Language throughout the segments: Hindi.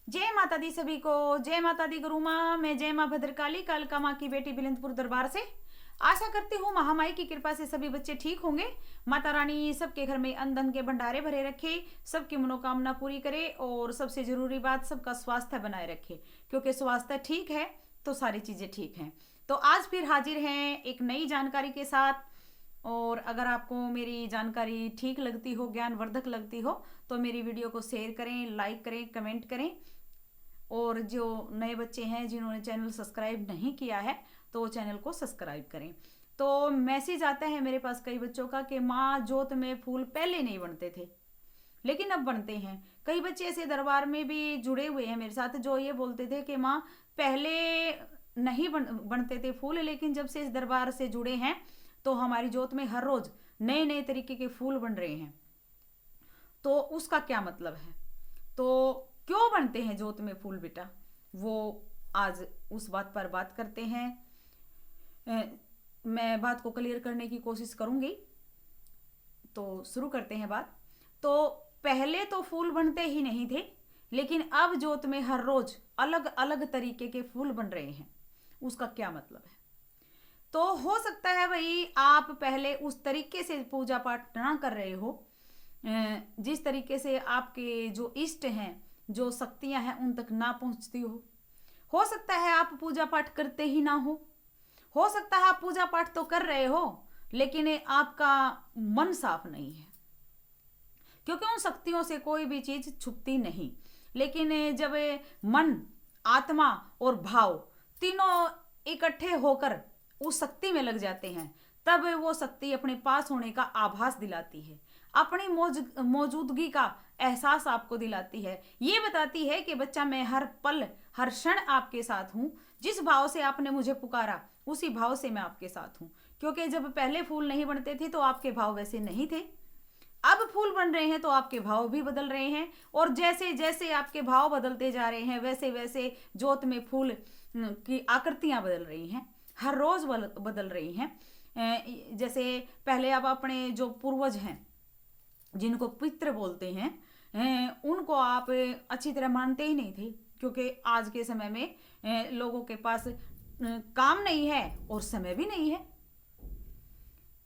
जय माता दी सभी को। जय माता दी गुरु माँ। मैं जय माँ भद्रकाली, कालका माँ की बेटी बिलंदपुर दरबार से आशा करती हूँ महामाई की कृपा से सभी बच्चे ठीक होंगे। माता रानी सबके घर में अन्न धन के भंडारे भरे रखे, सबकी मनोकामना पूरी करे और सबसे जरूरी बात सबका स्वास्थ्य बनाए रखे, क्योंकि स्वास्थ्य ठीक है तो सारी चीजें ठीक हैं। तो आज फिर हाजिर हैं एक नई जानकारी के साथ। और अगर आपको मेरी जानकारी ठीक लगती हो, ज्ञानवर्धक लगती हो, तो मेरी वीडियो को शेयर करें, लाइक करें, कमेंट करें। और जो नए बच्चे हैं जिन्होंने चैनल सब्सक्राइब नहीं किया है तो वो चैनल को सब्सक्राइब करें। तो मैसेज आता है मेरे पास कई बच्चों का कि माँ जोत में फूल पहले नहीं बनते थे लेकिन अब बनते हैं। कई बच्चे ऐसे दरबार में भी जुड़े हुए हैं मेरे साथ जो ये बोलते थे कि माँ पहले नहीं बनते थे फूल, लेकिन जब से इस दरबार से जुड़े हैं तो हमारी जोत में हर रोज नए नए तरीके के फूल बन रहे हैं। तो उसका क्या मतलब है, तो क्यों बनते हैं जोत में फूल बेटा, वो आज उस बात पर बात करते हैं। मैं बात को क्लियर करने की कोशिश करूंगी। तो शुरू करते हैं बात। तो पहले तो फूल बनते ही नहीं थे, लेकिन अब जोत में हर रोज अलग अलग तरीके के फूल बन रहे हैं। उसका क्या मतलब है? तो हो सकता है भाई आप पहले उस तरीके से पूजा पाठ ना कर रहे हो जिस तरीके से आपके जो इष्ट हैं, जो शक्तियां हैं उन तक ना पहुंचती हो सकता है आप पूजा पाठ करते ही ना हो सकता है आप पूजा पाठ तो कर रहे हो लेकिन आपका मन साफ नहीं है, क्योंकि उन शक्तियों से कोई भी चीज छुपती नहीं। लेकिन जब मन, आत्मा और भाव तीनों इकट्ठे होकर उस शक्ति में लग जाते हैं तब वो शक्ति अपने पास होने का आभास दिलाती है, अपनी मौजूदगी का एहसास आपको दिलाती है। ये बताती है कि बच्चा मैं हर पल हर क्षण आपके साथ हूँ। जिस भाव से आपने मुझे पुकारा उसी भाव से मैं आपके साथ हूँ। क्योंकि जब पहले फूल नहीं बनते थे तो आपके भाव वैसे नहीं थे, अब फूल बन रहे हैं तो आपके भाव भी बदल रहे हैं। और जैसे जैसे आपके भाव बदलते जा रहे हैं वैसे वैसे जोत में फूल की आकृतियां बदल रही हैं, हर रोज बदल रही हैं। जैसे पहले आप अपने जो पूर्वज हैं जिनको पितृ बोलते हैं उनको आप अच्छी तरह मानते ही नहीं थे, क्योंकि आज के समय में लोगों के पास काम नहीं है और समय भी नहीं है।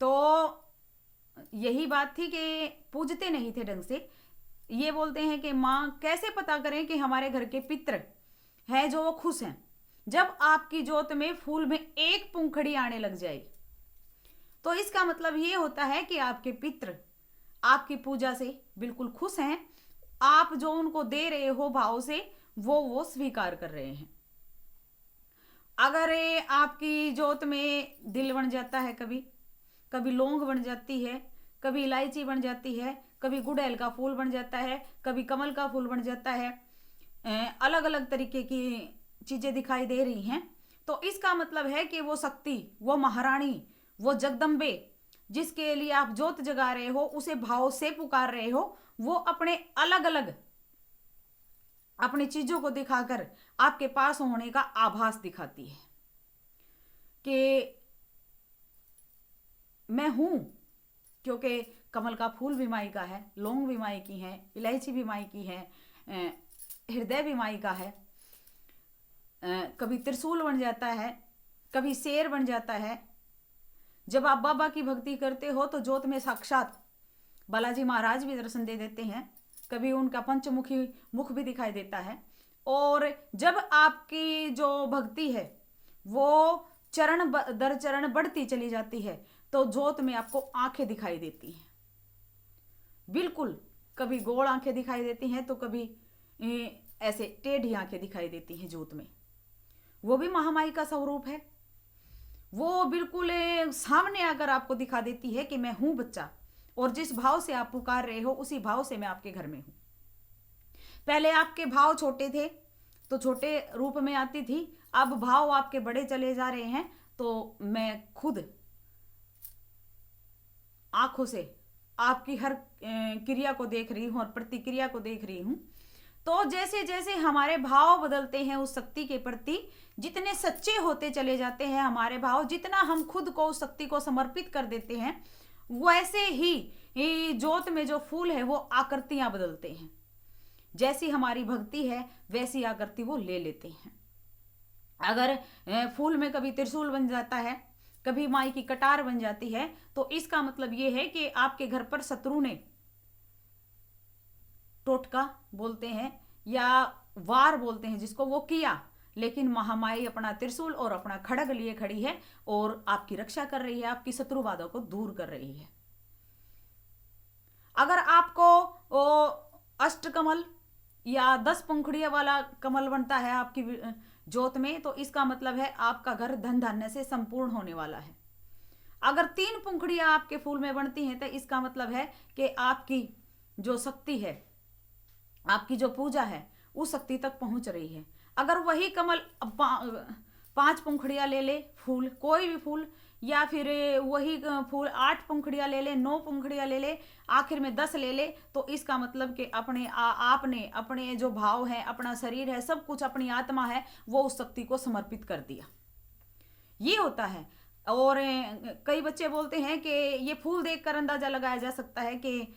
तो यही बात थी कि पूजते नहीं थे ढंग से। ये बोलते हैं कि माँ कैसे पता करें कि हमारे घर के पितृ है जो वो खुश हैं। जब आपकी जोत में फूल में एक पंखुड़ी आने लग जाए तो इसका मतलब ये होता है कि आपके पितृ आपकी पूजा से बिल्कुल खुश हैं। आप जो उनको दे रहे हो भाव से वो स्वीकार कर रहे हैं। अगर आपकी जोत में दिल बन जाता है, कभी कभी लौंग बन जाती है, कभी इलायची बन जाती है, कभी गुड़हल का फूल बन जाता है, कभी कमल का फूल बन जाता है, अलग अलग तरीके की चीजें दिखाई दे रही हैं, तो इसका मतलब है कि वो शक्ति, वो महारानी, वो जगदम्बे जिसके लिए आप जोत जगा रहे हो, उसे भाव से पुकार रहे हो, वो अपने अलग अलग अपनी चीजों को दिखाकर आपके पास होने का आभास दिखाती है कि मैं हूं। क्योंकि कमल का फूल भी माई का है, लौंग भी माई की है, इलायची भी माई की है, हृदय भी माई का है। कभी त्रिशूल बन जाता है, कभी शेर बन जाता है। जब आप बाबा की भक्ति करते हो तो जोत में साक्षात बालाजी महाराज भी दर्शन दे देते हैं, कभी उनका पंचमुखी मुख भी दिखाई देता है। और जब आपकी जो भक्ति है वो चरण दर चरण बढ़ती चली जाती है तो जोत में आपको आंखें दिखाई देती हैं, बिल्कुल कभी गोल आंखें दिखाई देती हैं तो कभी ऐसे टेढ़ी आंखें दिखाई देती हैं जोत में। वो भी महामाई का स्वरूप है। वो बिल्कुल सामने आकर आपको दिखा देती है कि मैं हूं बच्चा, और जिस भाव से आप पुकार रहे हो उसी भाव से मैं आपके घर में हूं। पहले आपके भाव छोटे थे तो छोटे रूप में आती थी, अब भाव आपके बड़े चले जा रहे हैं तो मैं खुद आंखों से आपकी हर क्रिया को देख रही हूं और प्रतिक्रिया को देख रही हूं। तो जैसे जैसे हमारे भाव बदलते हैं उस शक्ति के प्रति, जितने सच्चे होते चले जाते हैं हमारे भाव, जितना हम खुद को उस शक्ति को समर्पित कर देते हैं, वैसे ही जोत में जो फूल है वो आकृतियां बदलते हैं। जैसी हमारी भक्ति है वैसी आकृति वो ले लेते हैं। अगर फूल में कभी त्रिशूल बन जाता है, कभी माई की कटार बन जाती है, तो इसका मतलब ये है कि आपके घर पर शत्रु ने टोटका बोलते हैं या वार बोलते हैं जिसको, वो किया, लेकिन महामाई अपना त्रिशूल और अपना खड़ग लिए खड़ी है और आपकी रक्षा कर रही है, आपकी शत्रुवादों को दूर कर रही है। अगर आपको अष्टकमल या 10 पंखुड़िया वाला कमल बनता है आपकी जोत में, तो इसका मतलब है आपका घर धन धान्य से संपूर्ण होने वाला है। अगर 3 पंखुड़ियां आपके फूल में बनती हैं तो इसका मतलब है कि आपकी जो शक्ति है, आपकी जो पूजा है, उस शक्ति तक पहुंच रही है। अगर वही कमल 5 पंखुड़ियां ले ले फूल, कोई भी फूल, या फिर वही फूल 8 पंखुड़ियां ले ले, 9 पंखुड़ियां ले ले, आखिर में 10 ले ले, तो इसका मतलब कि आपने अपने जो भाव है, अपना शरीर है, सब कुछ, अपनी आत्मा है, वो उस शक्ति को समर्पित कर दिया। ये होता है। और कई बच्चे बोलते हैं कि ये फूल देखकर अंदाजा लगाया जा सकता है कि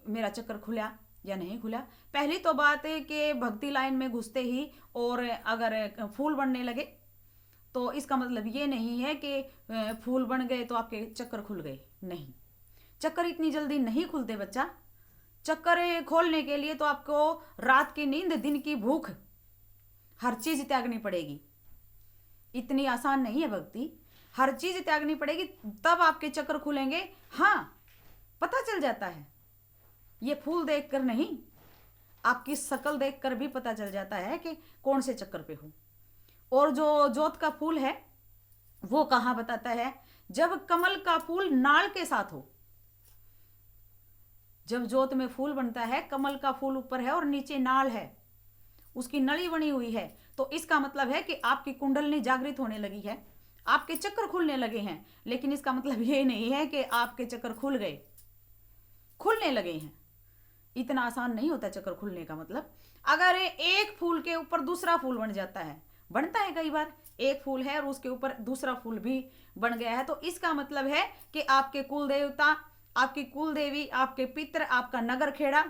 मेरा चक्कर खुला या नहीं खुला। पहली तो बात है कि भक्ति लाइन में घुसते ही और अगर फूल बनने लगे तो इसका मतलब ये नहीं है कि फूल बन गए तो आपके चक्कर खुल गए। नहीं, चक्कर इतनी जल्दी नहीं खुलते बच्चा। चक्कर खोलने के लिए तो आपको रात की नींद, दिन की भूख, हर चीज त्यागनी पड़ेगी। इतनी आसान नहीं है भक्ति, हर चीज त्यागनी पड़ेगी, तब आपके चक्कर खुलेंगे। हाँ, पता चल जाता है, ये फूल देखकर नहीं, आपकी शक्ल देखकर भी पता चल जाता है कि कौन से चक्कर पे हो। और जो जोत का फूल है वो कहाँ बताता है? जब कमल का फूल नाल के साथ हो। जब जोत में फूल बनता है, कमल का फूल ऊपर है और नीचे नाल है, उसकी नली बनी हुई है, तो इसका मतलब है कि आपकी कुंडलनी जागृत होने लगी है, आपके चक्कर खुलने लगे हैं। लेकिन इसका मतलब ये नहीं है कि आपके चक्कर खुल गए, खुलने लगे हैं। इतना आसान नहीं होता चक्कर खुलने का मतलब। अगर एक फूल के ऊपर दूसरा फूल बन जाता है, बनता है कई बार, एक फूल है और उसके ऊपर दूसरा फूल भी बन गया है, तो इसका मतलब है कि आपके कुल देवता, आपकी कुल देवी, आपके पितर, आपका नगर खेड़ा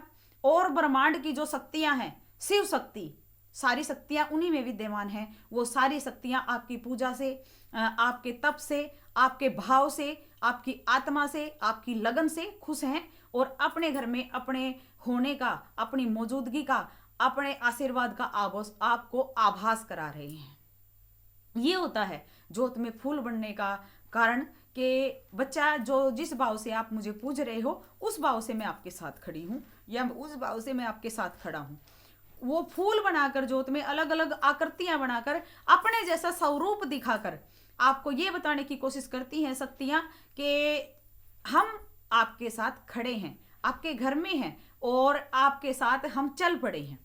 और ब्रह्मांड की जो शक्तियां हैं, शिव शक्ति, सारी शक्तियां उन्हीं में विद्यमान हैं। वो सारी शक्तियां आपकी पूजा से, आपके तप से, आपके भाव से, आपकी आत्मा से, आपकी लगन से खुश हैं और अपने घर में अपने होने का, अपनी मौजूदगी का, अपने आशीर्वाद का आपको आभास करा रहे हैं। ये होता है जोत में फूल बनने का कारण कि बच्चा, जो जिस भाव से आप मुझे पूज रहे हो, उस भाव से मैं आपके साथ खड़ी हूँ या उस भाव से मैं आपके साथ खड़ा हूँ। वो फूल बनाकर जोत में अलग अलग आकृतियां बनाकर अपने जैसा स्वरूप दिखाकर आपको ये बताने की कोशिश करती हैं शक्तियां कि हम आपके साथ खड़े हैं, आपके घर में हैं और आपके साथ हम चल पड़े हैं।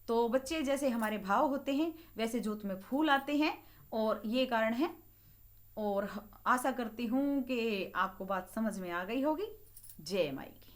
तो बच्चे, जैसे हमारे भाव होते हैं वैसे जोत में फूल आते हैं और ये कारण है। और आशा करती हूँ कि आपको बात समझ में आ गई होगी। जय माई की।